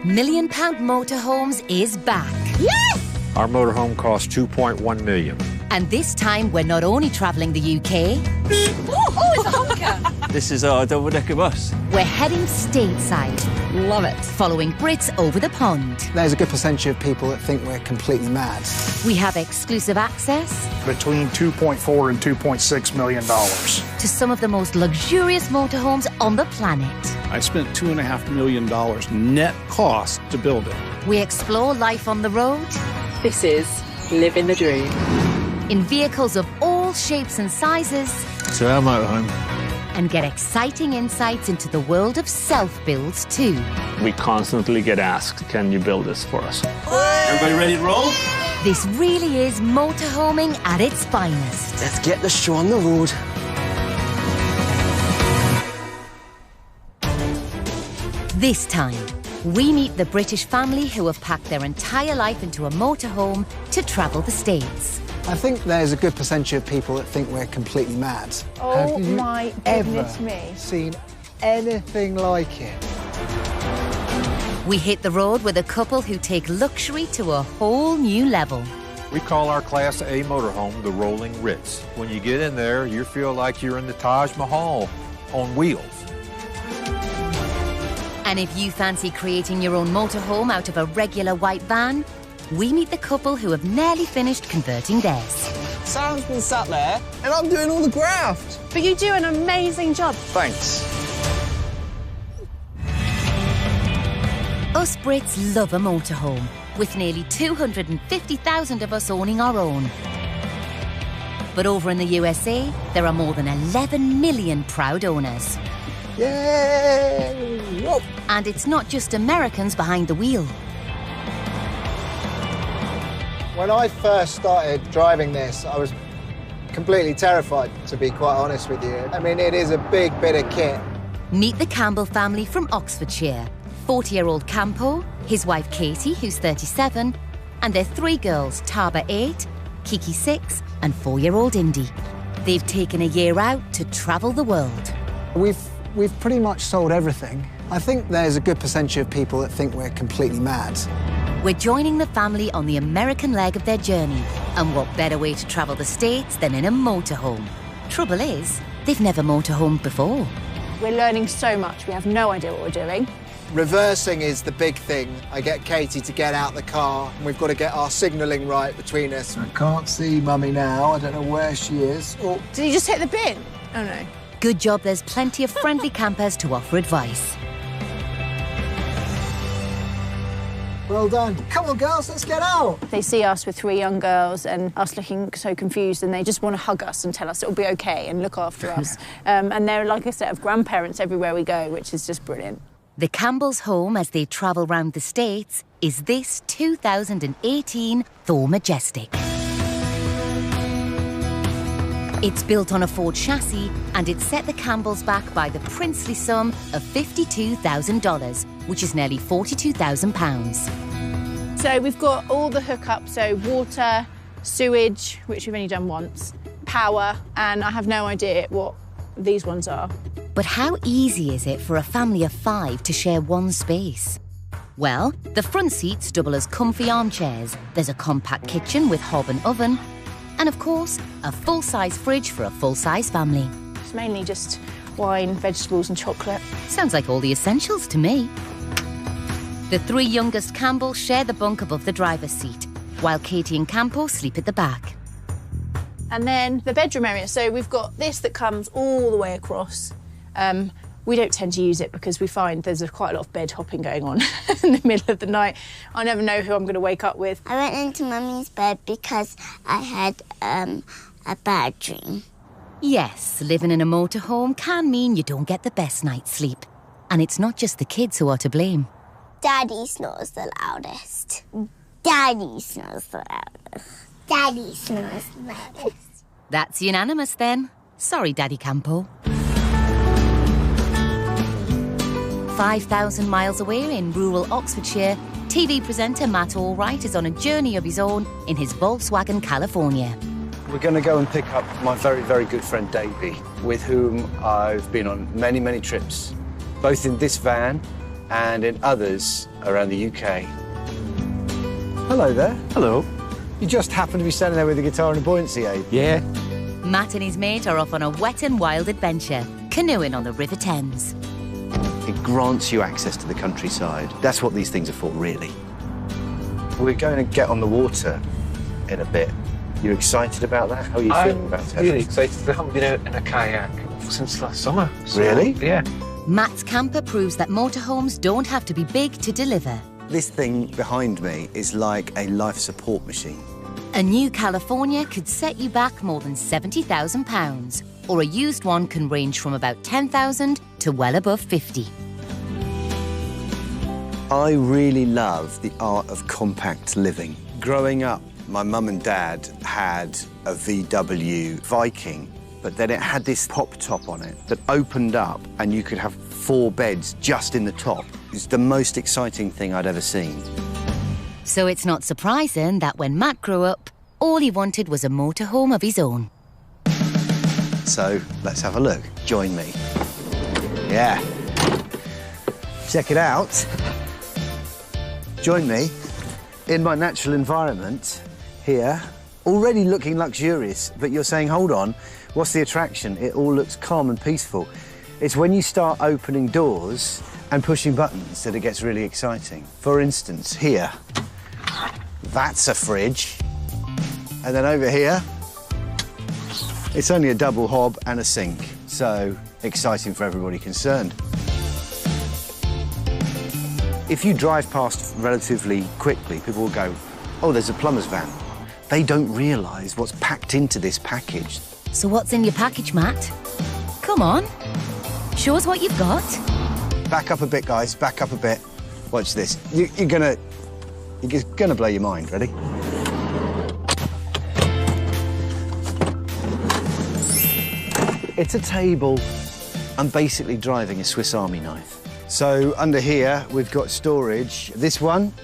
£1 million Motorhomes is back. Yes! Our motorhome costs $2.1 million. And this time, we're not only travelling the UK... Oh, it's a honker! This is our double-decker bus. We're heading stateside. Love it. Following Brits over the pond. There's a good percentage of people that think we're completely mad. We have exclusive access... between $2.4 and $2.6 million. ...to some of the most luxurious motorhomes on the planet. I spent $2.5 million net cost to build it. We explore life on the road... This is living the dream. ...in vehicles of all shapes and sizes... So our motorhome. ...and get exciting insights into the world of self-builds too. We constantly get asked, can you build this for us? Everybody ready to roll? This really is motorhoming at its finest. Let's get the show on the road. This time, we meet the British family who have packed their entire life into a motorhome to travel the States. I think there's a good percentage of people that think we're completely mad. Oh Have you my goodness me. seen anything like it? We hit the road with a couple who take luxury to a whole new level. We call our Class A motorhome the Rolling Ritz. When you get in there, you feel like you're in the Taj Mahal on wheels. And if you fancy creating your own motorhome out of a regular white van, we meet the couple who have nearly finished converting theirs. Sam's been sat there, and I'm doing all the graft. But you do an amazing job. Thanks. Us Brits love a motorhome, with nearly 250,000 of us owning our own. But over in the USA, there are more than 11 million proud owners. Yay! Whoa. And it's not just Americans behind the wheel. When I first started driving this, I was completely terrified, to be quite honest with you. I mean, it is a big bit of kit. Meet the Campbell family from Oxfordshire. 40-year-old Campo, his wife Katie, who's 37, and their 3 girls, Taba 8, Kiki 6, and 4-year-old Indy. They've taken a year out to travel the world. We've pretty much sold everything. I think there's a good percentage of people that think we're completely mad. We're joining the family on the American leg of their journey. And what better way to travel the States than in a motorhome? Trouble is, they've never motorhomed before. We're learning so much. We have no idea what we're doing. Reversing is the big thing. I get Katie to get out the car, and we've got to get our signalling right between us. I can't see Mummy now. I don't know where she is. Oh. Did you just hit the bin? Oh, no. Good job there's plenty of friendly campers to offer advice. Well done. Come on, girls, let's get out. They see us with 3 young girls and us looking so confused, and they just want to hug us and tell us it'll be OK and look after us. And they're like a set of grandparents everywhere we go, which is just brilliant. The Campbells' home as they travel round the States is this 2018 Thor Majestic. It's built on a Ford chassis, and it set the Campbells back by the princely sum of $52,000, which is nearly £42,000. So we've got all the hookups, so water, sewage, which we've only done once, power, and I have no idea what these ones are. But how easy is it for a family of 5 to share one space? Well, the front seats double as comfy armchairs. There's a compact kitchen with hob and oven, and of course, a full-size fridge for a full-size family. It's mainly just wine, vegetables and chocolate. Sounds like all the essentials to me. The 3 youngest Campbells share the bunk above the driver's seat, while Katie and Campo sleep at the back. And then the bedroom area. So we've got this that comes all the way across. We don't tend to use it because we find there's quite a lot of bed hopping going on in the middle of the night. I never know who I'm going to wake up with. I went into Mummy's bed because I had a bad dream. Yes, living in a motorhome can mean you don't get the best night's sleep. And it's not just the kids who are to blame. Daddy snores the loudest. Daddy snores the loudest. Daddy snores the loudest. That's unanimous then. Sorry, Daddy Campo. 5,000 miles away in rural Oxfordshire, TV presenter Matt Allwright is on a journey of his own in his Volkswagen California. We're going to go and pick up my very, very good friend Davey, with whom I've been on many, many trips, both in this van and in others around the UK. Hello there. Hello. You just happen to be standing there with a guitar and a buoyancy aid. Yeah. Matt and his mate are off on a wet and wild adventure, canoeing on the River Thames. It grants you access to the countryside. That's what these things are for, really. We're going to get on the water in a bit. You excited about that? How are you feeling about it? I'm really excited. I haven't been out in a kayak since last summer. So, Really? Yeah. Matt's camper proves that motorhomes don't have to be big to deliver. This thing behind me is like a life support machine. A new California could set you back more than £70,000, or a used one can range from about 10,000 to well above 50. I really love the art of compact living. Growing up, my mum and dad had a VW Viking, but then it had this pop top on it that opened up and you could have 4 beds just in the top. It's the most exciting thing I'd ever seen. So it's not surprising that when Matt grew up, all he wanted was a motorhome of his own. So let's have a look. Join me. Yeah. Check it out. Join me in my natural environment here, already looking luxurious, but you're saying, hold on, what's the attraction? It all looks calm and peaceful. It's when you start opening doors and pushing buttons that it gets really exciting. For instance, here, that's a fridge. And then over here, it's only a double hob and a sink. So exciting for everybody concerned. If you drive past relatively quickly, people will go, oh, there's a plumber's van. They don't realise what's packed into this package. So what's in your package, Matt? Come on, show us what you've got. Back up a bit, guys, back up a bit. Watch this. You're gonna blow your mind. Ready? It's a table. I'm basically driving a Swiss Army knife. So under here, we've got storage. This one,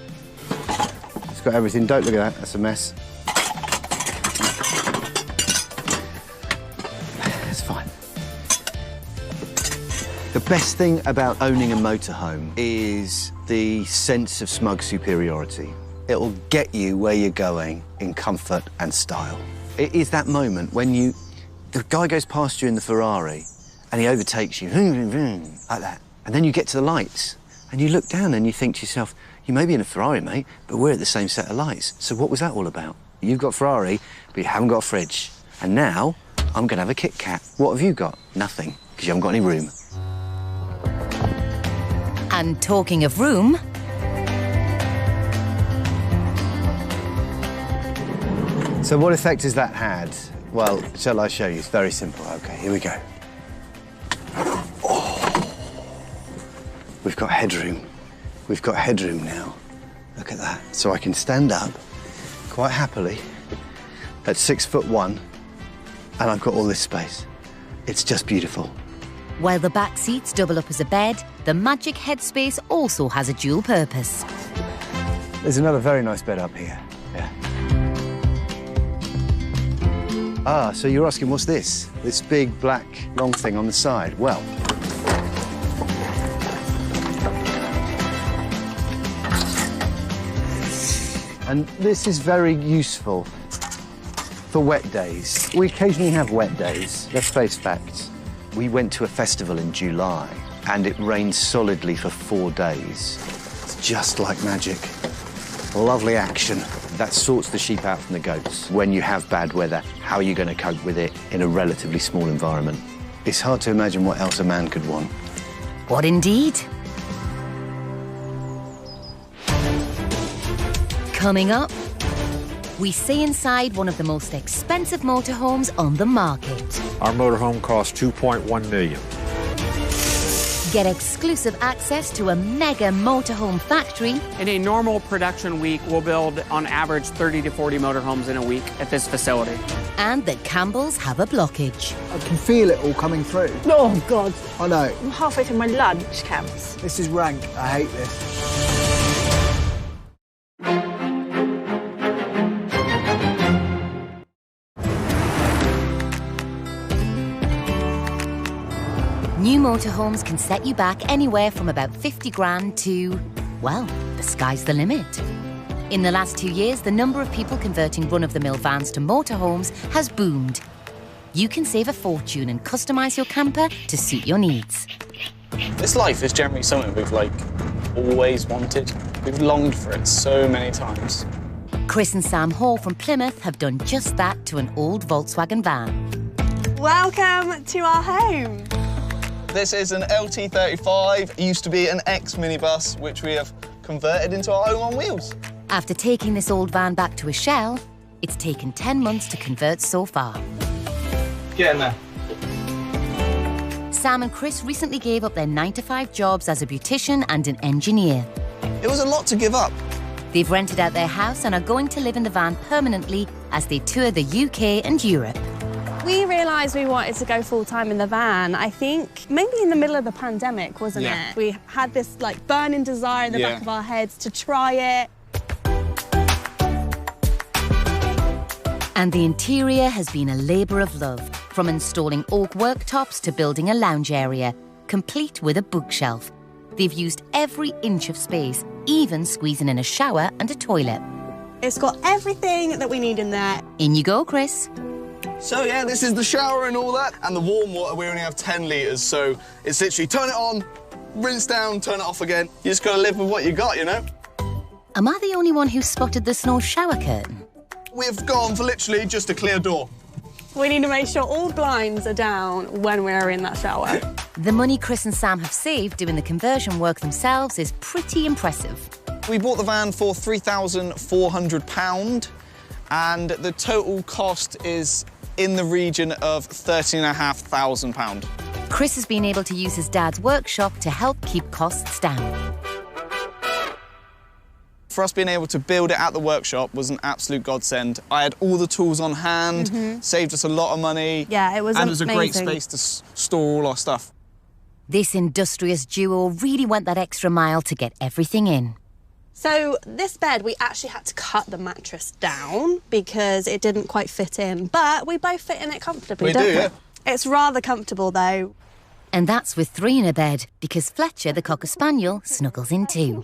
it's got everything. Don't look at that, that's a mess. It's fine. The best thing about owning a motorhome is the sense of smug superiority. It'll get you where you're going in comfort and style. It is that moment when the guy goes past you in the Ferrari and he overtakes you, like that. And then you get to the lights and you look down and you think to yourself, you may be in a Ferrari, mate, but we're at the same set of lights. So what was that all about? You've got Ferrari, but you haven't got a fridge. And now I'm gonna have a Kit Kat. What have you got? Nothing, because you haven't got any room. And talking of room, so what effect has that had? Well, shall I show you? It's very simple. Okay, here we go. Oh. We've got headroom. We've got headroom now. Look at that. So I can stand up quite happily at 6'1", and I've got all this space. It's just beautiful. while the back seats double up as a bed, the Magic headspace also has a dual purpose. There's another very nice bed up here. Yeah. Ah, so you're asking, what's this? This big, black, long thing on the side? Well, and this is very useful for wet days. We occasionally have wet days, let's face facts. We went to a festival in July and it rained solidly for 4 days. It's just like magic. Lovely action. That sorts the sheep out from the goats. When you have bad weather, how are you going to cope with it in a relatively small environment? It's hard to imagine what else a man could want. What indeed? Coming up, we see inside one of the most expensive motorhomes on the market. Our motorhome costs $2.1 million. Get exclusive access to a mega motorhome factory. In a normal production week, we'll build on average 30 to 40 motorhomes in a week at this facility. And that Campbell's have a blockage. I can feel it all coming through. Oh, God. I know. I'm halfway through my lunch, Camps. This is rank. I hate this. New motorhomes can set you back anywhere from about 50 grand to, well, the sky's the limit. In the last 2 years, the number of people converting run-of-the-mill vans to motorhomes has boomed. You can save a fortune and customise your camper to suit your needs. This life is generally something we've, always wanted. We've longed for it so many times. Chris and Sam Hall from Plymouth have done just that to an old Volkswagen van. Welcome to our home. This is an LT35. It used to be an ex-minibus, which we have converted into our home on wheels. After taking this old van back to a shell, it's taken 10 months to convert so far. Get in there. Sam and Chris recently gave up their 9-to-5 jobs as a beautician and an engineer. It was a lot to give up. They've rented out their house and are going to live in the van permanently as they tour the UK and Europe. We realised we wanted to go full-time in the van, I think, maybe in the middle of the pandemic, wasn't it? We had this, burning desire in the back of our heads to try it. And the interior has been a labour of love, from installing oak worktops to building a lounge area, complete with a bookshelf. They've used every inch of space, even squeezing in a shower and a toilet. It's got everything that we need in there. In you go, Chris. So, yeah, this is the shower and all that. And the warm water, we only have 10 litres, so it's literally turn it on, rinse down, turn it off again. You just got to live with what you got, you know? Am I the only one who spotted the snow shower curtain? We've gone for literally just a clear door. We need to make sure all blinds are down when we're in that shower. The money Chris and Sam have saved doing the conversion work themselves is pretty impressive. We bought the van for £3,400 and the total cost is in the region of £13,500. Chris has been able to use his dad's workshop to help keep costs down. For us being able to build it at the workshop was an absolute godsend. I had all the tools on hand, saved us a lot of money. Yeah, it was amazing. And it was a great space to store all our stuff. This industrious duo really went that extra mile to get everything in. So this bed, we actually had to cut the mattress down because it didn't quite fit in, but we both fit in it comfortably, don't we? Yeah. It's rather comfortable, though. And that's with 3 in a bed, because Fletcher, the Cocker Spaniel, snuggles in too.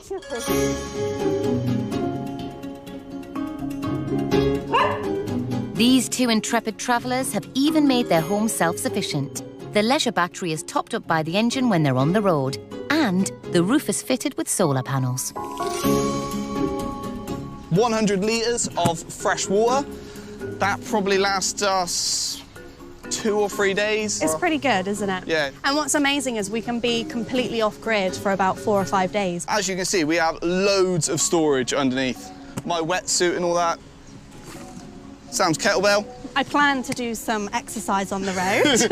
These 2 intrepid travellers have even made their home self-sufficient. The leisure battery is topped up by the engine when they're on the road, and the roof is fitted with solar panels. 100 litres of fresh water. That probably lasts us 2 or 3 days. It's pretty good, isn't it? Yeah. And what's amazing is we can be completely off-grid for about 4 or 5 days. As you can see, we have loads of storage underneath. My wetsuit and all that. Sam's kettlebell. I plan to do some exercise on the road.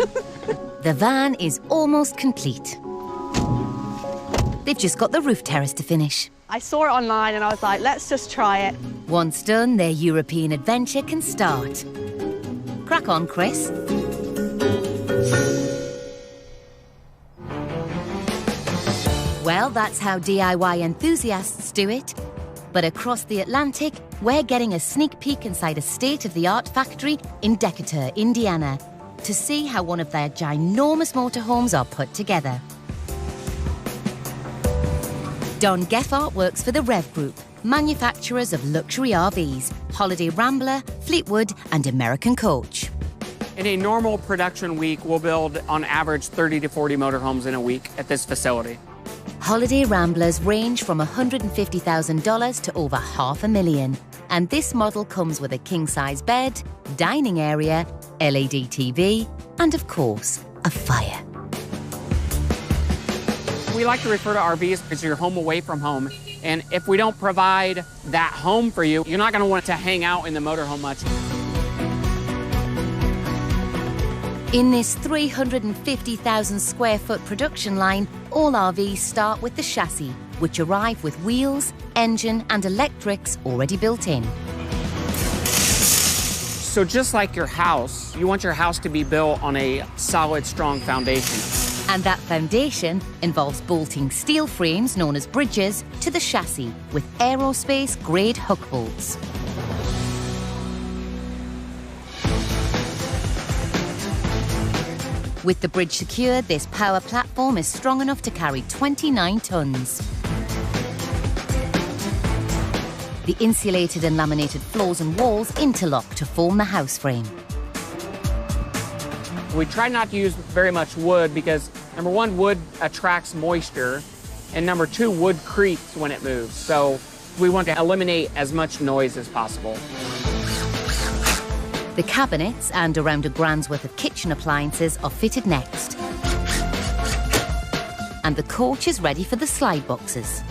The van is almost complete. They've just got the roof terrace to finish. I saw it online and I was like, let's just try it. Once done, their European adventure can start. Crack on, Chris. Well, that's how DIY enthusiasts do it. But across the Atlantic, we're getting a sneak peek inside a state-of-the-art factory in Decatur, Indiana, to see how one of their ginormous motorhomes are put together. Don Geffart works for the Rev Group, manufacturers of luxury RVs, Holiday Rambler, Fleetwood and American Coach. In a normal production week, we'll build on average 30 to 40 motorhomes in a week at this facility. Holiday Ramblers range from $150,000 to over $500,000. And this model comes with a king-size bed, dining area, LED TV, and of course, a fire. We like to refer to RVs as your home away from home. And if we don't provide that home for you, you're not going to want to hang out in the motorhome much. In this 350,000 square foot production line, all RVs start with the chassis, which arrive with wheels, engine and electrics already built in. So just like your house, you want your house to be built on a solid, strong foundation. And that foundation involves bolting steel frames known as bridges to the chassis with aerospace-grade hook bolts. With the bridge secured, this power platform is strong enough to carry 29 tonnes. The insulated and laminated floors and walls interlock to form the house frame. We try not to use very much wood because, number one, wood attracts moisture, and number two, wood creaks when it moves. So we want to eliminate as much noise as possible. The cabinets and around a grand's worth of kitchen appliances are fitted next. And the coach is ready for the slide boxes.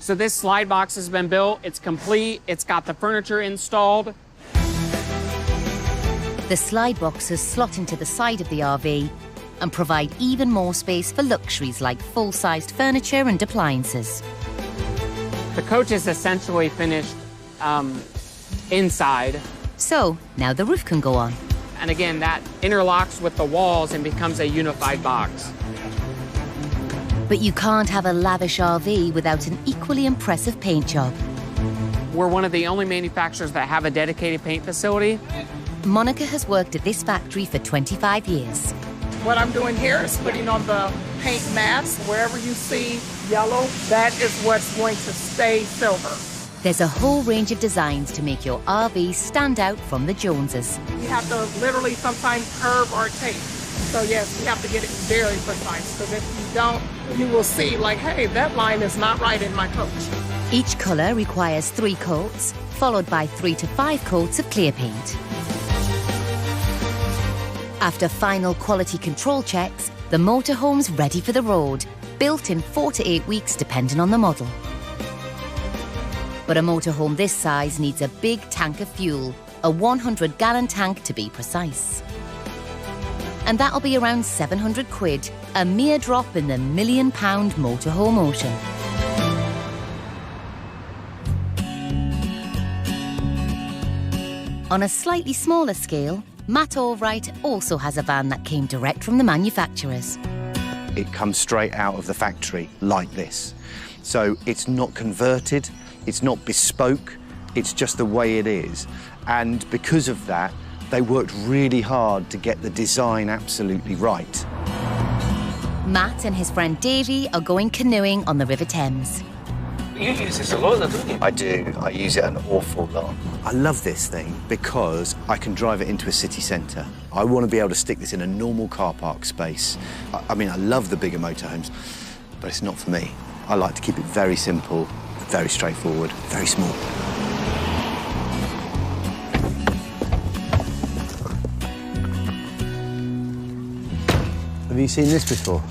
So this slide box has been built, it's complete, it's got the furniture installed. The slide boxes slot into the side of the RV and provide even more space for luxuries like full-sized furniture and appliances. The coach is essentially finished inside. So now the roof can go on. And again, that interlocks with the walls and becomes a unified box. But you can't have a lavish RV without an equally impressive paint job. We're one of the only manufacturers that have a dedicated paint facility. Monica has worked at this factory for 25 years. What I'm doing here is putting on the paint mask. Wherever you see yellow, that is what's going to stay silver. There's a whole range of designs to make your RV stand out from the Joneses. You have to literally sometimes curve or tape. So yes, you have to get it very precise, because if you don't, you will see like, hey, that line is not right in my coach. Each colour requires 3 coats, followed by 3 to 5 coats of clear paint. After final quality control checks, the motorhome's ready for the road, built in 4 to 8 weeks depending on the model. But a motorhome this size needs a big tank of fuel, a 100-gallon tank to be precise. And that'll be around 700 quid, a mere drop in the £1 million motorhome ocean. On a slightly smaller scale, Matt Allwright also has a van that came direct from the manufacturers. It comes straight out of the factory like this. So it's not converted, it's not bespoke, it's just the way it is. And because of that, they worked really hard to get the design absolutely right. Matt and his friend Davey are going canoeing on the River Thames. You use this a lot, don't you? I do. I use it an awful lot. I love this thing because I can drive it into a city centre. I want to be able to stick this in a normal car park space. I mean, I love the bigger motorhomes, but it's not for me. I like to keep it very simple, very straightforward, very small. Have you seen this before?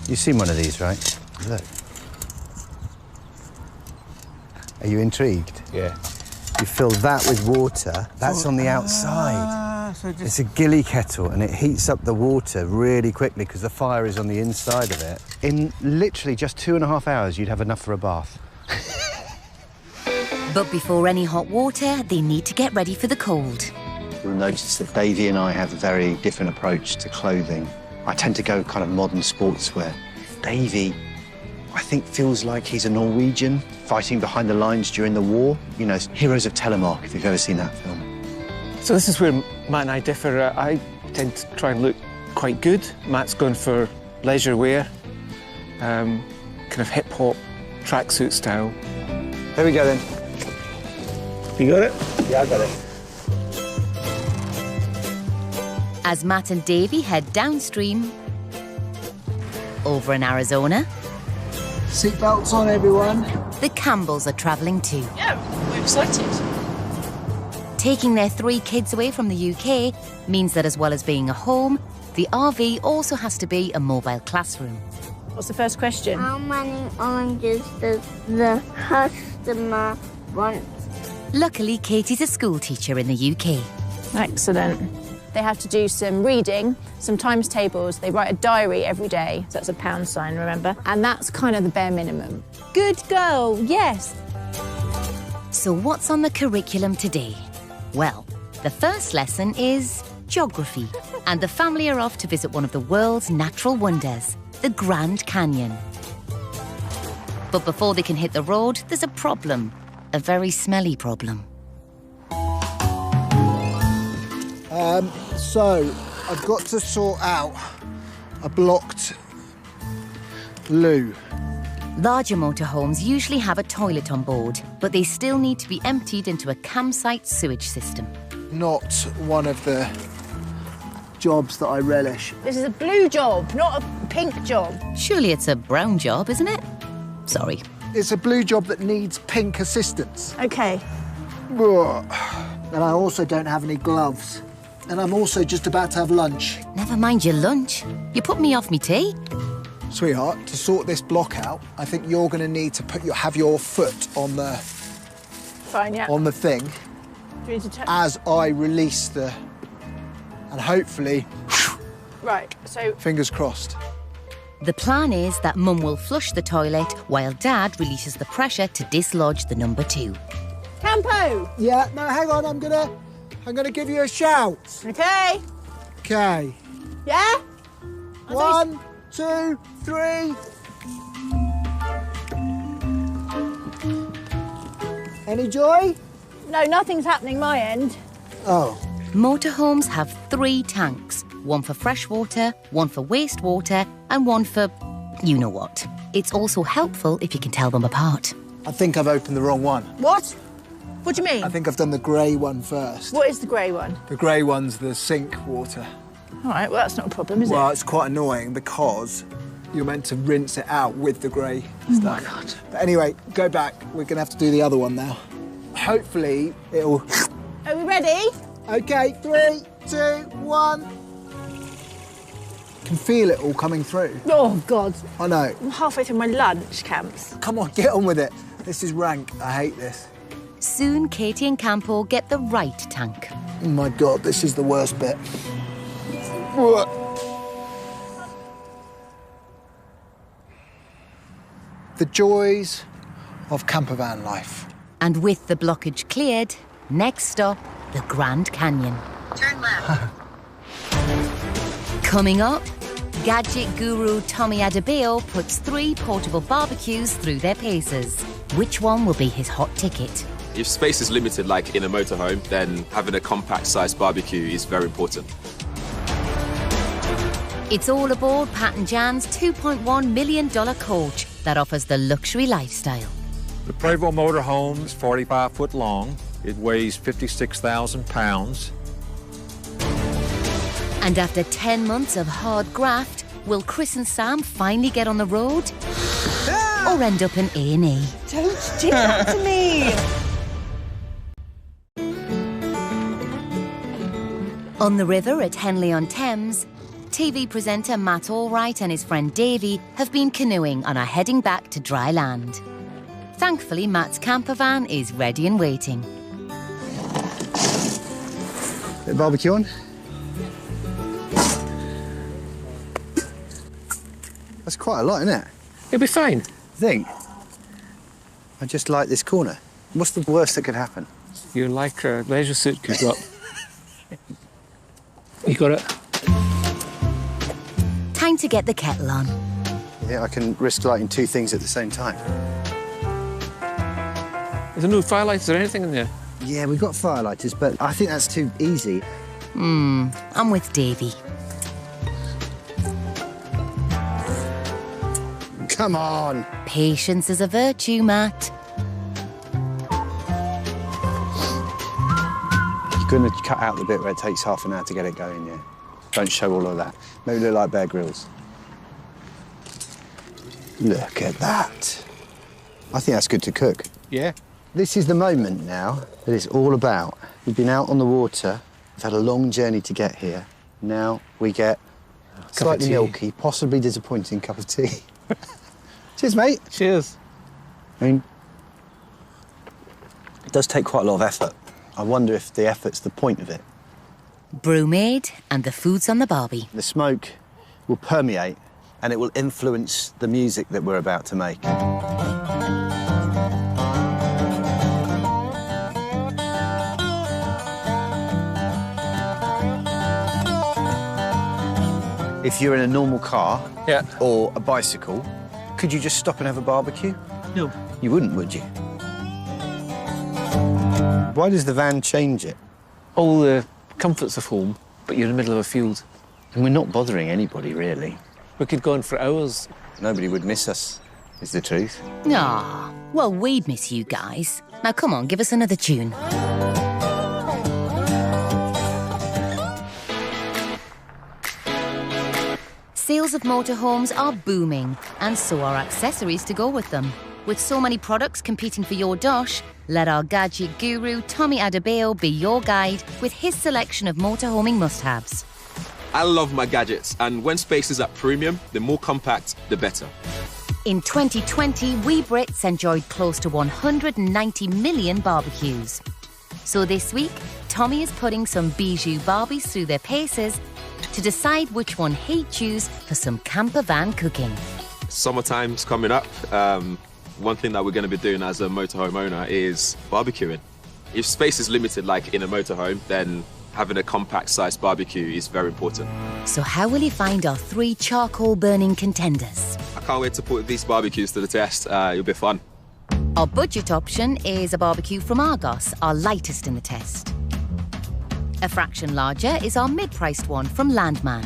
You've seen one of these, right? Look. Are you intrigued? Yeah. You fill that with water. That's on the outside. It's a gilly kettle, and it heats up the water really quickly because the fire is on the inside of it. In literally just 2.5 hours, you'd have enough for a bath. But before any hot water, they need to get ready for the cold. You'll notice that Davey and I have a very different approach to clothing. I tend to go kind of modern sportswear. Davey, I think, feels like he's a Norwegian fighting behind the lines during the war. You know, Heroes of Telemark, if you've ever seen that film. So this is where Matt and I differ. I tend to try and look quite good. Matt's going for leisure wear, kind of hip-hop tracksuit style. There we go, then. You got it? Yeah, I got it. As Matt and Davey head downstream, over in Arizona, seatbelts on, everyone. The Campbells are travelling too. Yeah, we're excited. Taking their 3 kids away from the UK means that as well as being a home, the RV also has to be a mobile classroom. What's the first question? How many oranges does the customer want? Luckily, Katie's a school teacher in the UK. Excellent. They have to do some reading, some times tables. They write a diary every day. So that's a pound sign, remember? And that's kind of the bare minimum. Good girl, yes. So what's on the curriculum today? Well, the first lesson is geography. And the family are off to visit one of the world's natural wonders, the Grand Canyon. But before they can hit the road, there's a problem. A very smelly problem. So I've got to sort out a blocked loo. Larger motorhomes usually have a toilet on board, but they still need to be emptied into a campsite sewage system. Not one of the jobs that I relish. This is a blue job, not a pink job. Surely it's a brown job, isn't it? Sorry. It's a blue job that needs pink assistance. OK. And I also don't have any gloves. And I'm also just about to have lunch. Never mind your lunch. You put me off me tea. Sweetheart, to sort this block out, I think you're going to need to have your foot on the... Fine, yeah. On the thing. Do you need to as I release the... And hopefully... Right, so... Fingers crossed. The plan is that Mum will flush the toilet while Dad releases the pressure to dislodge the number 2. Campo! Yeah, no, hang on, I'm gonna give you a shout. OK. OK. Yeah? 1, 2, 3. Any joy? No, nothing's happening my end. Oh. Motorhomes have 3 tanks. One for fresh water, one for wastewater, and one for you-know-what. It's also helpful if you can tell them apart. I think I've opened the wrong one. What? What do you mean? I think I've done the grey one first. What is the grey one? The grey one's the sink water. All right, well, that's not a problem, is it? Well, it's quite annoying because you're meant to rinse it out with the grey stuff. Oh, my God. But anyway, go back. We're going to have to do the other one now. Hopefully, it'll... Are we ready? OK, 3, 2, 1... I can feel it all coming through. Oh, God. I know. I'm halfway through my lunch, Camps. Come on, get on with it. This is rank. I hate this. Soon, Katie and Campo get the right tank. Oh, my God, this is the worst bit. The joys of campervan life. And with the blockage cleared, next stop, the Grand Canyon. Turn left. Coming up, gadget guru Tommy Adebayo puts 3 portable barbecues through their paces. Which one will be his hot ticket? If space is limited, like in a motorhome, then having a compact-sized barbecue is very important. It's all aboard Pat and Jan's $2.1 million coach that offers the luxury lifestyle. The Prevost motorhome is 45 foot long. It weighs 56,000 pounds. And after 10 months of hard graft, will Chris and Sam finally get on the road? Or end up in A&E? Don't do that to me! On the river at Henley-on-Thames, TV presenter Matt Allwright and his friend Davey have been canoeing and are heading back to dry land. Thankfully, Matt's camper van is ready and waiting. Bit of barbecue on? That's quite a lot, isn't it? It'll be fine. Think? I just like this corner. What's the worst that could happen? Your lycra leisure suit could drop. You got it? Time to get the kettle on. Yeah, I can risk lighting 2 things at the same time. Is there no firelights or anything in there? Yeah, we've got firelighters, but I think that's too easy. I'm with Davey. Come on. Patience is a virtue, Matt. You're going to cut out the bit where it takes half an hour to get it going, yeah? Don't show all of that. Maybe look like Bear Grylls. Look at that. I think that's good to cook. Yeah. This is the moment now that it's all about. We've been out on the water. We've had a long journey to get here. Now we get a slightly milky, possibly disappointing cup of tea. Cheers, mate. Cheers. I mean, it does take quite a lot of effort. I wonder if the effort's the point of it. Brew made and the food's on the barbie. The smoke will permeate and it will influence the music that we're about to make. If you're in a normal car or a bicycle, could you just stop and have a barbecue? No. You wouldn't, would you? Why does the van change it? All the comforts of home, but you're in the middle of a field. And we're not bothering anybody, really. We could go on for hours. Nobody would miss us, is the truth. Ah, well, we'd miss you guys. Now, come on, give us another tune. Sales of motorhomes are booming, and so are accessories to go with them. With so many products competing for your dosh, let our gadget guru Tommy Adebayo be your guide with his selection of motorhoming must-haves. I love my gadgets, and when space is at premium, the more compact, the better. In 2020, we Brits enjoyed close to 190 million barbecues. So this week, Tommy is putting some bijou Barbies through their paces to decide which one he'd choose for some camper van cooking. Summertime's coming up. One thing that we're going to be doing as a motorhome owner is barbecuing. If space is limited, like in a motorhome, then having a compact-sized barbecue is very important. So how will he find our 3 charcoal-burning contenders? I can't wait to put these barbecues to the test. It'll be fun. Our budget option is a barbecue from Argos, our lightest in the test. A fraction larger is our mid-priced one from Landman.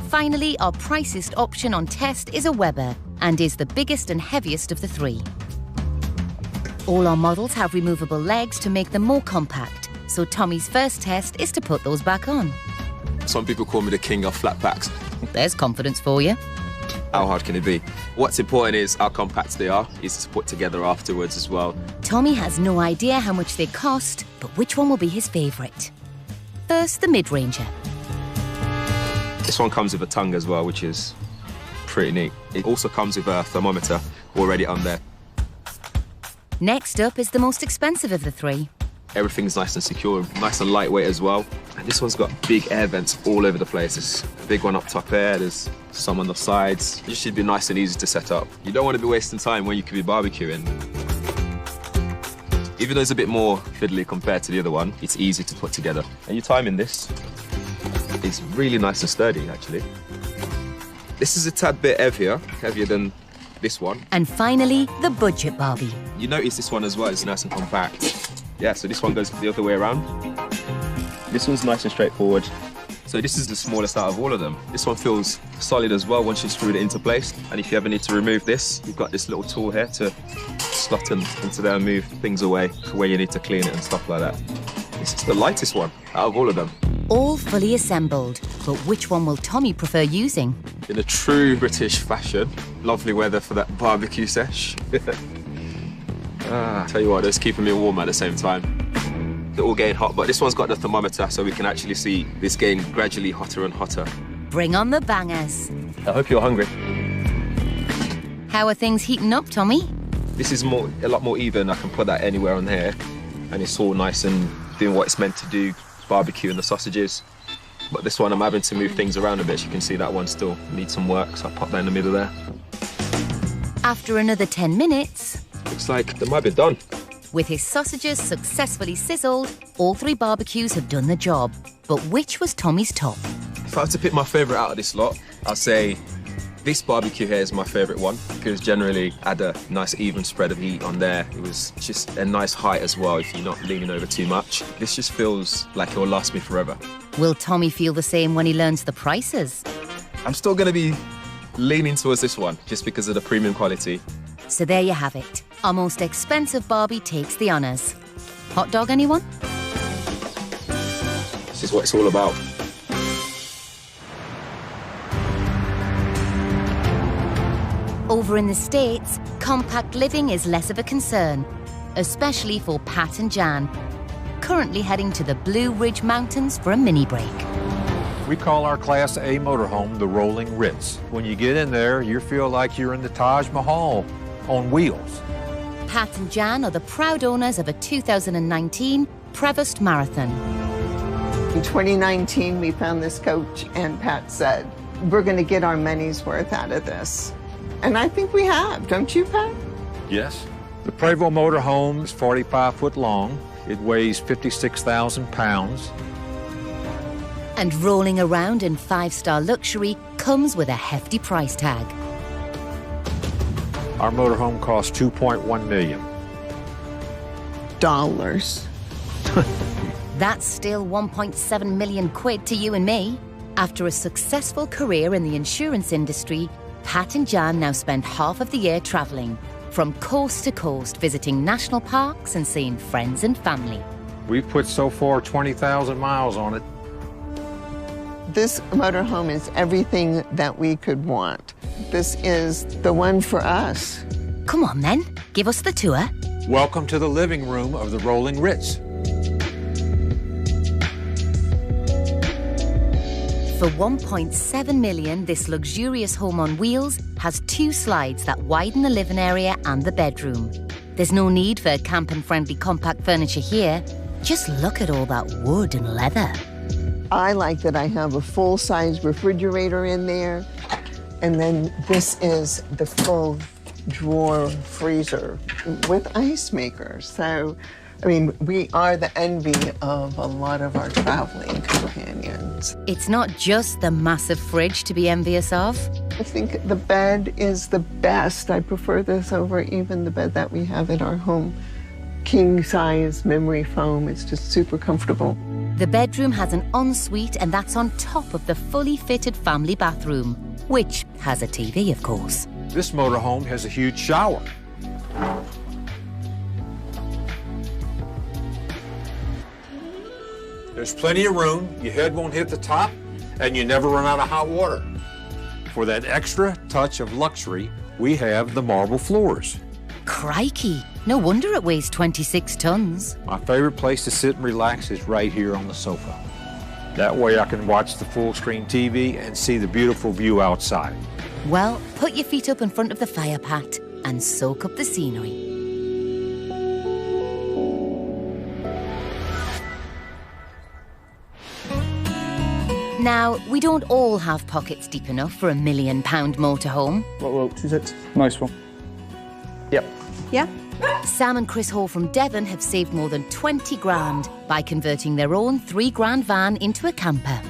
Finally, our priciest option on test is a Weber and is the biggest and heaviest of the 3. All our models have removable legs to make them more compact, so Tommy's first test is to put those back on. Some people call me the king of flat packs. There's confidence for you. How hard can it be? What's important is how compact they are, easy to put together afterwards as well. Tommy has no idea how much they cost, but which one will be his favourite? First, the mid-ranger. This one comes with a tongue as well, which is pretty neat. It also comes with a thermometer already on there. Next up is the most expensive of the 3. Everything's nice and secure, nice and lightweight as well. And this one's got big air vents all over the place. There's a big one up top there, there's some on the sides. It should be nice and easy to set up. You don't want to be wasting time when you could be barbecuing. Even though it's a bit more fiddly compared to the other one, it's easy to put together. And your timing this is really nice and sturdy, actually. This is a tad bit heavier than this one. And finally, the budget Barbie. You notice this one as well, it's nice and compact. Yeah, so this one goes the other way around. This one's nice and straightforward. So this is the smallest out of all of them. This one feels solid as well once you screwed it into place. And if you ever need to remove this, you've got this little tool here to slot into there and move things away for where you need to clean it and stuff like that. This is the lightest one out of all of them. All fully assembled, but which one will Tommy prefer using? In a true British fashion, lovely weather for that barbecue sesh. Tell you what, it's keeping me warm at the same time. They're all getting hot, but this one's got the thermometer, so we can actually see this getting gradually hotter and hotter. Bring on the bangers. I hope you're hungry. How are things heating up, Tommy? This is a lot more even. I can put that anywhere on here, and it's all nice and doing what it's meant to do, barbecuing the sausages. But this one, I'm having to move things around a bit. You can see that one still needs some work, so I'll pop that in the middle there. After another 10 minutes... Looks like they might be done. With his sausages successfully sizzled, all 3 barbecues have done the job. But which was Tommy's top? If I had to pick my favourite out of this lot, I'd say this barbecue here is my favourite one, because generally I had a nice even spread of heat on there. It was just a nice height as well if you're not leaning over too much. This just feels like it will last me forever. Will Tommy feel the same when he learns the prices? I'm still going to be leaning towards this one, just because of the premium quality. So there you have it. Our most expensive Barbie takes the honours. Hot dog, anyone? This is what it's all about. Over in the States, compact living is less of a concern, especially for Pat and Jan, currently heading to the Blue Ridge Mountains for a mini break. We call our Class A motorhome the Rolling Ritz. When you get in there, you feel like you're in the Taj Mahal on wheels. Pat and Jan are the proud owners of a 2019 Prevost Marathon. In 2019, we found this coach, and Pat said, we're going to get our money's worth out of this. And I think we have, don't you, Pat? Yes. The Prevost motorhome is 45 foot long. It weighs 56,000 pounds. And rolling around in 5-star luxury comes with a hefty price tag. Our motorhome costs $2.1 million. Dollars. That's still 1.7 million quid to you and me. After a successful career in the insurance industry, Pat and Jan now spend half of the year travelling, from coast to coast, visiting national parks and seeing friends and family. We've put so far 20,000 miles on it. This motorhome is everything that we could want. This is the one for us. Come on then, give us the tour. Welcome to the living room of the Rolling Ritz. For 1.7 million, this luxurious home on wheels has 2 slides that widen the living area and the bedroom. There's no need for camping-friendly compact furniture here. Just look at all that wood and leather. I like that I have a full-size refrigerator in there, and then this is the full drawer freezer with ice maker. So, I mean, we are the envy of a lot of our traveling companions. It's not just the massive fridge to be envious of. I think the bed is the best. I prefer this over even the bed that we have at our home. King-size memory foam. It's just super comfortable. The bedroom has an ensuite, and that's on top of the fully fitted family bathroom, which has a TV, of course. This motorhome has a huge shower. There's plenty of room, your head won't hit the top, and you never run out of hot water. For that extra touch of luxury, we have the marble floors. Crikey, no wonder it weighs 26 tons. My favorite place to sit and relax is right here on the sofa. That way I can watch the full-screen TV and see the beautiful view outside. Well, put your feet up in front of the fire, Pat, and soak up the scenery. Now, we don't all have pockets deep enough for a £1 million motorhome. Whoa, 26. Nice one. Yep. Yeah? Sam and Chris Hall from Devon have saved more than 20 grand by converting their own £3 grand van into a camper.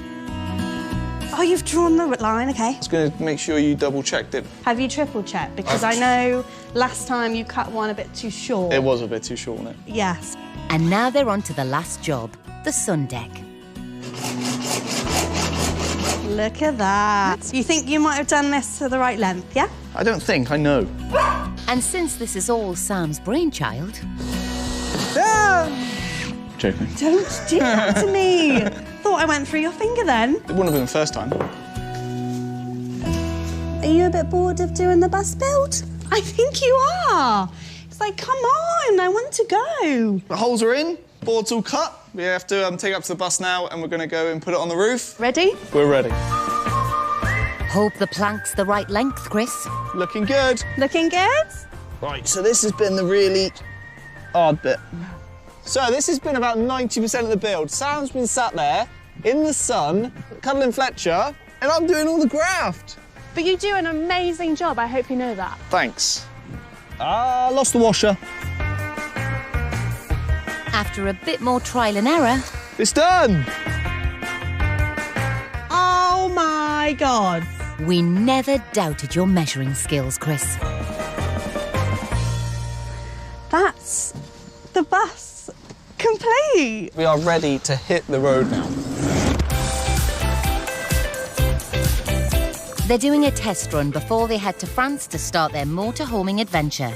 Oh, you've drawn the line, okay. I was going to make sure you double-checked it. Have you triple-checked? Because I know last time you cut one a bit too short. It was a bit too short, wasn't it? Yes. And now they're on to the last job, the sun deck. Look at that. You think you might have done this to the right length, yeah? I don't think, I know. And since this is all Sam's brainchild... Joking. Don't do that to me. Thought I went through your finger then. It wouldn't have been the first time. Are you a bit bored of doing the bus build? I think you are. It's like, come on, I want to go. The holes are in, board's all cut. We have to take it up to the bus now, and we're going to go and put it on the roof. Ready? We're ready. Hope the plank's the right length, Chris. Looking good. Looking good? Right, so this has been the really hard bit. So this has been about 90% of the build. Sam's been sat there in the sun, cuddling Fletcher, and I'm doing all the graft. But you do an amazing job, I hope you know that. Thanks. Ah, lost the washer. After a bit more trial and error... It's done! Oh, my God. We never doubted your measuring skills, Chris. That's the bus complete. We are ready to hit the road now. They're doing a test run before they head to France to start their motorhoming adventure.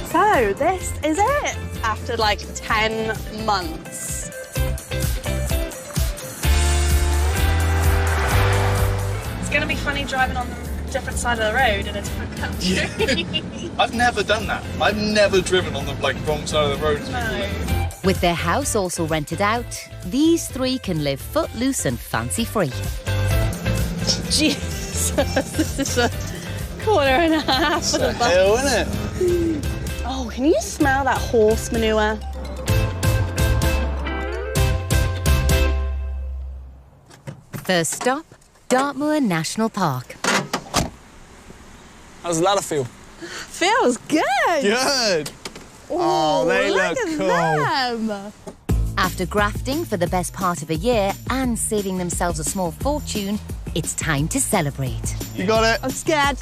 So, this is it. After, like, 10 months. It's going to be funny driving on the different side of the road in a different country. I've never done that. I've never driven on the, wrong side of the road. No. With their house also rented out, these three can live footloose and fancy-free. Jesus, this is a quarter and a half of the bus. Hell, isn't it? Oh, can you smell that horse manure? First stop, Dartmoor National Park. How's the ladder feel? Feels good. Good. Oh, they look cool. Them. After grafting for the best part of a year and saving themselves a small fortune, it's time to celebrate. You got it. I'm scared.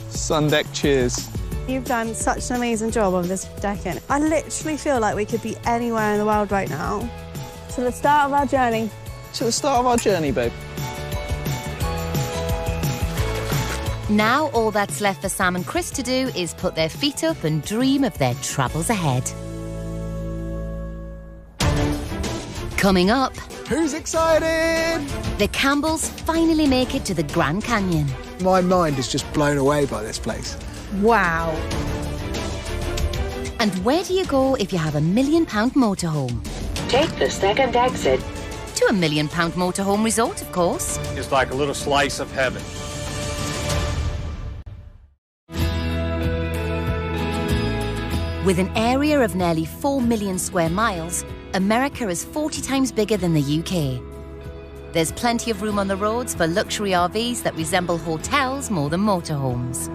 Sun deck cheers. You've done such an amazing job of this decking. I literally feel like we could be anywhere in the world right now. To the start of our journey. To the start of our journey, babe. Now all that's left for Sam and Chris to do is put their feet up and dream of their travels ahead. Coming up... Who's excited? The Campbells finally make it to the Grand Canyon. My mind is just blown away by this place. Wow. And where do you go if you have £1 million motorhome? Take the second exit. To £1 million motorhome resort, of course. It's like a little slice of heaven. With an area of nearly 4 million square miles, America is 40 times bigger than the UK. There's plenty of room on the roads for luxury RVs that resemble hotels more than motorhomes.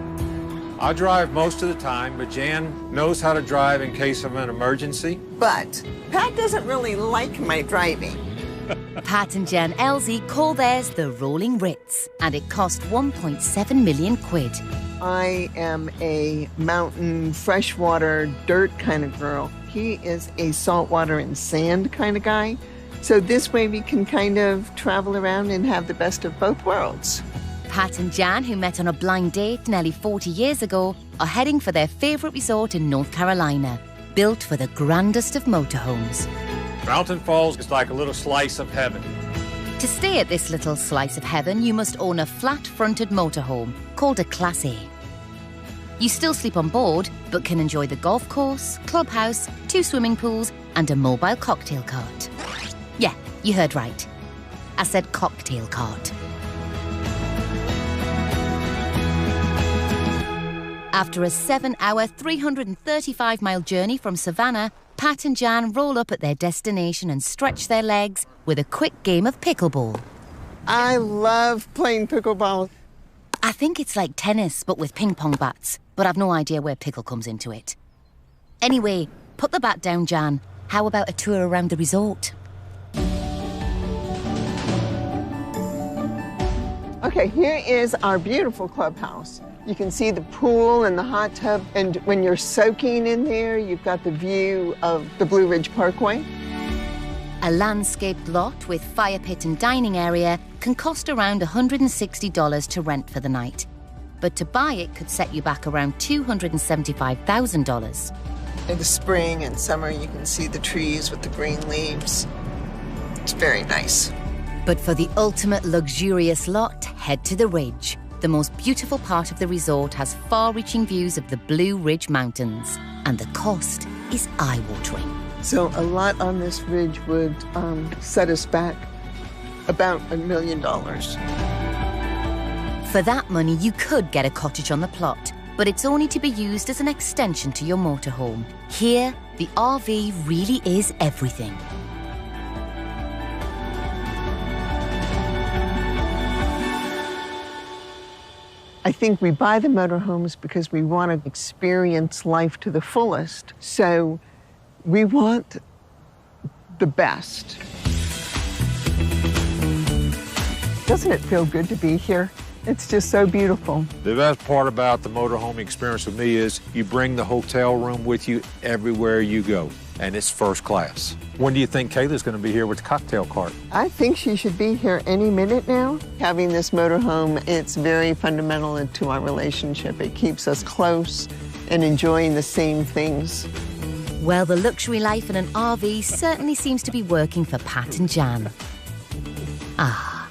I drive most of the time, but Jan knows how to drive in case of an emergency. But Pat doesn't really like my driving. Pat and Jan Elsie call theirs the Rolling Ritz, and it cost 1.7 million quid. I am a mountain, freshwater, dirt kind of girl. He is a saltwater and sand kind of guy. So this way we can kind of travel around and have the best of both worlds. Pat and Jan, who met on a blind date nearly 40 years ago, are heading for their favourite resort in North Carolina, built for the grandest of motorhomes. Mountain Falls is like a little slice of heaven. To stay at this little slice of heaven, you must own a flat-fronted motorhome called a Class A. You still sleep on board, but can enjoy the golf course, clubhouse, 2 swimming pools, and a mobile cocktail cart. Yeah, you heard right. I said cocktail cart. After a 7-hour, 335-mile journey from Savannah, Pat and Jan roll up at their destination and stretch their legs with a quick game of pickleball. I love playing pickleball. I think it's like tennis, but with ping-pong bats, but I've no idea where pickle comes into it. Anyway, put the bat down, Jan. How about a tour around the resort? Okay, here is our beautiful clubhouse. You can see the pool and the hot tub, and when you're soaking in there, you've got the view of the Blue Ridge Parkway. A landscaped lot with fire pit and dining area can cost around $160 to rent for the night. But to buy it could set you back around $275,000. In the spring and summer, you can see the trees with the green leaves. It's very nice. But for the ultimate luxurious lot, head to the Ridge. The most beautiful part of the resort has far-reaching views of the Blue Ridge Mountains, and the cost is eye-watering. So a lot on this ridge would set us back about $1 million. For that money, you could get a cottage on the plot, but it's only to be used as an extension to your motorhome. Here, the RV really is everything. I think we buy the motorhomes because we want to experience life to the fullest. So we want the best. Doesn't it feel good to be here? It's just so beautiful. The best part about the motorhome experience with me is you bring the hotel room with you everywhere you go, and it's first class. When do you think Kayla's going to be here with the cocktail cart? I think she should be here any minute now. Having this motorhome, it's very fundamental to our relationship. It keeps us close and enjoying the same things. Well, the luxury life in an RV certainly seems to be working for Pat and Jan. Ah.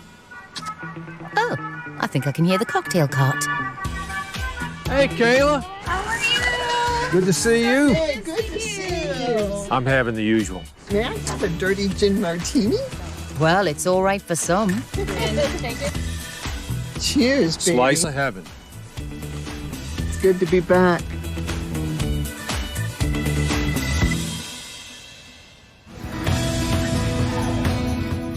Oh, I think I can hear the cocktail cart. Hey, Kayla. How are you? Good to see you. Hey, good to see you. I'm having the usual. May I have a dirty gin martini? Well, it's all right for some. Cheers, baby. Slice of heaven. It's good to be back.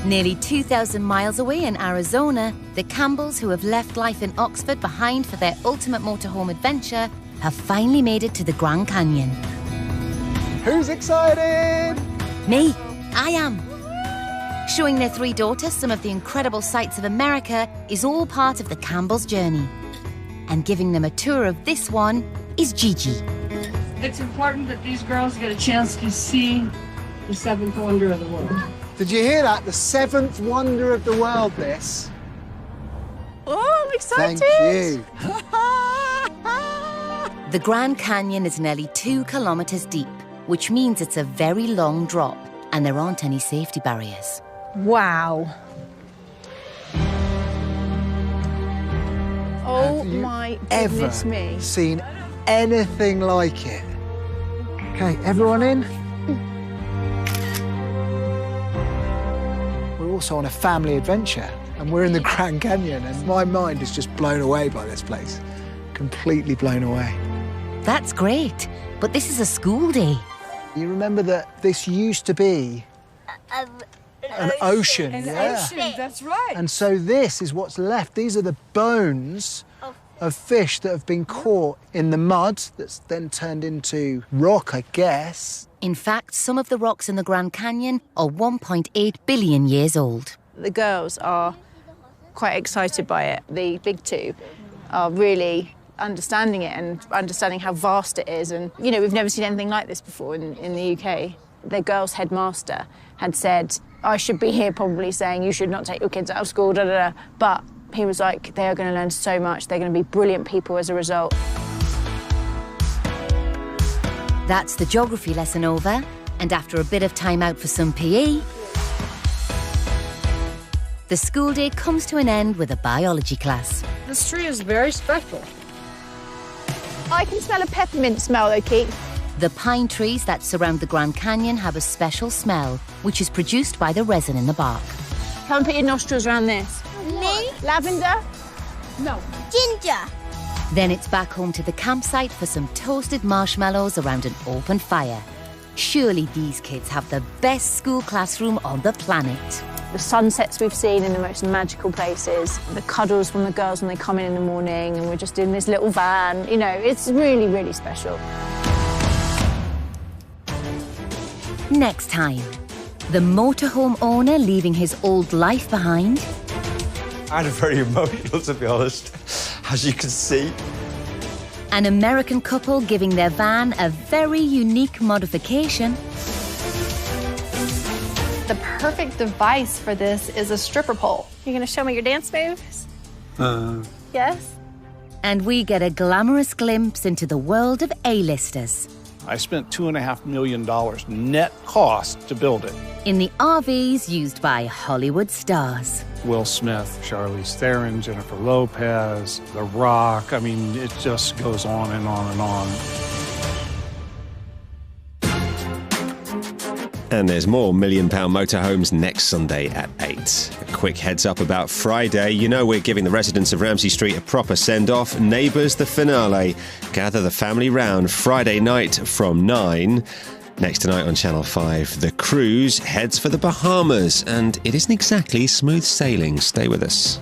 Nearly 2,000 miles away in Arizona, the Campbells, who have left life in Oxford behind for their ultimate motorhome adventure, have finally made it to the Grand Canyon. Who's excited? Me, I am. Showing their 3 daughters some of the incredible sights of America is all part of the Campbells' journey. And giving them a tour of this one is Gigi. It's important that these girls get a chance to see the seventh wonder of the world. Did you hear that? The seventh wonder of the world, this. Oh, I'm excited. Thank you. The Grand Canyon is nearly 2 kilometers deep, which means it's a very long drop, and there aren't any safety barriers. Wow. Oh my goodness me. Seen anything like it? Okay, everyone in? We're also on a family adventure, and we're in the Grand Canyon, and my mind is just blown away by this place. Completely blown away. That's great, but this is a school day. You remember that this used to be an ocean, Ocean, that's right. And so this is what's left. These are the bones of fish that have been caught in the mud that's then turned into rock, I guess. In fact, some of the rocks in the Grand Canyon are 1.8 billion years old. The girls are quite excited by it. The big two are really understanding it and understanding how vast it is. And, you know, we've never seen anything like this before in the UK. The girls' headmaster had said, I should be here probably saying you should not take your kids out of school, da, da, da. But he was like, they are going to learn so much. They're going to be brilliant people as a result. That's the geography lesson over, and after a bit of time out for some PE, the school day comes to an end with a biology class. This tree is very special. I can smell a peppermint smell though, Keith. The pine trees that surround the Grand Canyon have a special smell, which is produced by the resin in the bark. Come and put your nostrils around this. Me? Lavender? No. Ginger. Then it's back home to the campsite for some toasted marshmallows around an open fire. Surely these kids have the best school classroom on the planet. The sunsets we've seen in the most magical places, the cuddles from the girls when they come in the morning and we're just in this little van, you know, it's really, really special. Next time, the motorhome owner leaving his old life behind. I'm very emotional, to be honest, as you can see. An American couple giving their van a very unique modification. The perfect device for this is a stripper pole. You gonna show me your dance moves? Yes? And we get a glamorous glimpse into the world of A-listers. I spent $2.5 million net cost to build it. In the RVs used by Hollywood stars. Will Smith, Charlize Theron, Jennifer Lopez, The Rock. I mean, it just goes on and on and on. And there's more £1 Million Motorhomes next Sunday at 8. A quick heads up about Friday. You know we're giving the residents of Ramsey Street a proper send-off. Neighbours, the finale. Gather the family round Friday night from 9. Next tonight on Channel 5, the cruise heads for the Bahamas. And it isn't exactly smooth sailing. Stay with us.